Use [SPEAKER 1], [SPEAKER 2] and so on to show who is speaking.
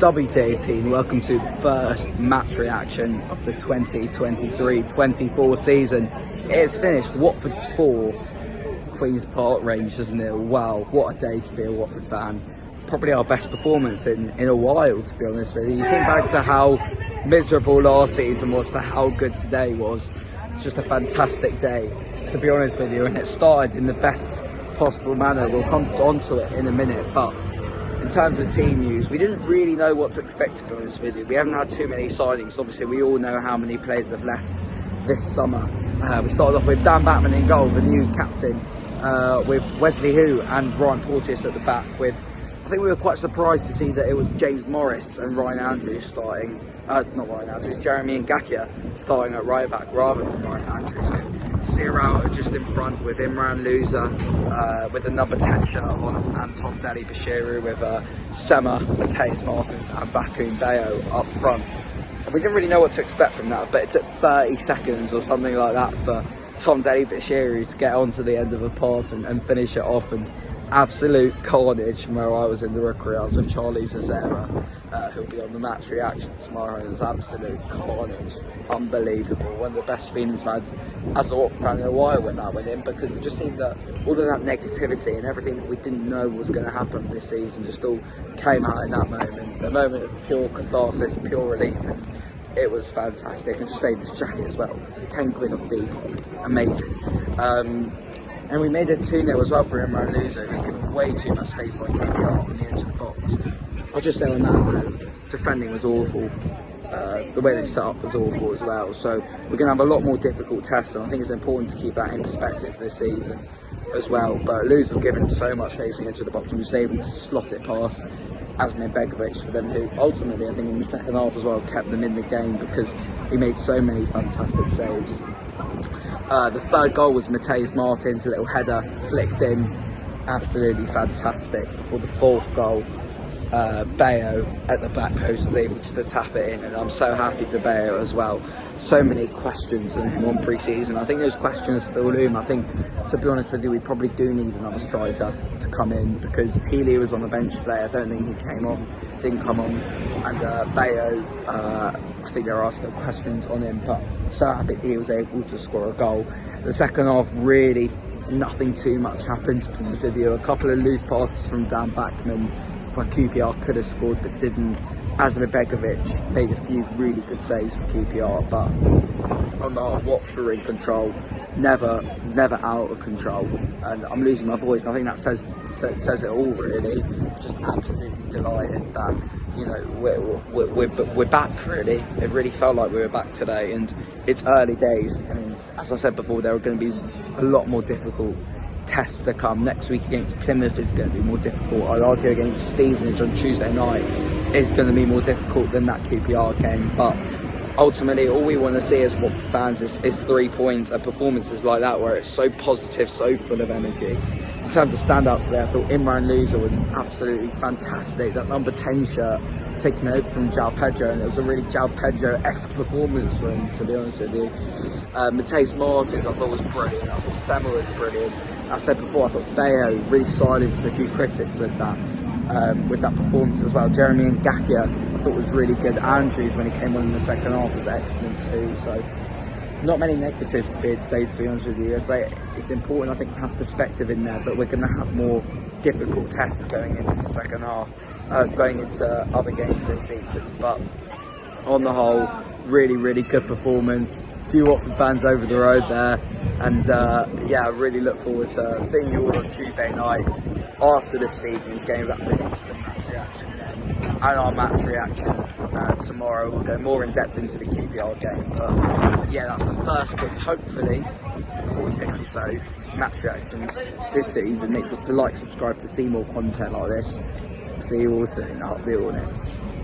[SPEAKER 1] WD18, welcome to the first match reaction of the 2023-24 season. It's finished, Watford 4, Queen's Park Rangers 0. Wow, what a day to be a Watford fan. Probably our best performance in a while, to be honest with you. You think back to how miserable last season was to how good today was. Just a fantastic day, to be honest with you, and it started in the best possible manner. We'll come onto it in a minute, but in terms of team news, we didn't really know what to expect, to be honest with you. We haven't had too many signings. Obviously, we all know how many players have left this summer. We started off with Dan Batman in goal, the new captain, with Wesley Hu and Ryan Porteous at the back. I think we were quite surprised to see that it was James Morris and Ryan Andrews starting, not Ryan Andrews, Jeremy Ngakia starting at right back rather than Ryan Andrews, with Cyril just in front, with Imran Louza, with the number 10 shirt on, and Tom Deli Bashiru with Sema, Mateus Martins and Bakun Bayo up front. And we didn't really know what to expect from that, but it took 30 seconds or something like that for Tom Deli Bashiru to get onto the end of a pass and finish it off. And absolute carnage from where I was in the rookery. I was with Charlie Zazera, who'll be on the match reaction tomorrow, and it was absolute carnage. Unbelievable. One of the best feelings I've had as a Watford fan in a while when that went in, because it just seemed that all of that negativity and everything that we didn't know was going to happen this season just all came out in that moment. A moment of pure catharsis, pure relief, and it was fantastic. And just say this jacket as well, 10 quid off Depop, amazing. And we made it 2-0 as well for Imran Louza, who's given way too much space by QPR on the edge of the box. I'll just say on that note, defending was awful. The way they set up was awful as well. So we're going to have a lot more difficult tests, and I think it's important to keep that in perspective this season as well. But Louza was given so much space on the edge of the box and was able to slot it past Asmir Begovic for them, who ultimately, I think in the second half as well, kept them in the game because he made so many fantastic saves. The third goal was Mateus Martins, a little header flicked in, absolutely fantastic. Before the fourth goal, Bayo at the back post was able just to tap it in, and I'm so happy for Bayo as well. So many questions on him on pre-season. I think those questions still loom. I think, to be honest with you, we probably do need another striker to come in, because Healy was on the bench today. I don't think he didn't come on, and Bayo, I think there are still questions on him, but so happy he was able to score a goal. The second half, really nothing too much happened, to be honest with you. A couple of loose passes from Dan Bachmann where QPR could have scored but didn't. Asmir Begovic made a few really good saves for QPR, but on the whole, Watford were in control, never out of control. And I'm losing my voice, and I think that says it all, really. Just absolutely delighted that, you know, we're back, really. It really felt like we were back today, and it's early days, and as I said before, there are going to be a lot more difficult tests to come. Next week against Plymouth is going to be more difficult. I'd argue against Stevenage on Tuesday night is going to be more difficult than that QPR game, but ultimately all we want to see as Watford fans is 3 points and performances like that where it's so positive, so full of energy. In terms of standouts there, I thought Imran Louza was absolutely fantastic. That number 10 shirt taken over from João Pedro, and it was a really João Pedro-esque performance for him, to be honest with you. Mateus Martins I thought was brilliant. I thought Sema was brilliant. I said before, I thought Bayo really silenced a few critics with that performance as well. Jeremy Ngakia I thought was really good. Andrews, when he came on in the second half, was excellent too. So not many negatives to be honest with you. It's important, I think, to have perspective in there, but we're going to have more difficult tests going into the second half, going into other games this season. But on the whole, really good performance. A few Watford fans over the road there, and yeah, I really look forward to seeing you all on Tuesday night after the Stevenage game. That finished the match reaction then, and our match reaction tomorrow. We'll go more in depth into the QPR game, but yeah, that's the first of hopefully 46 or so match reactions this season. Make sure to like, subscribe to see more content like this. See you all soon. I hope the Ornssss.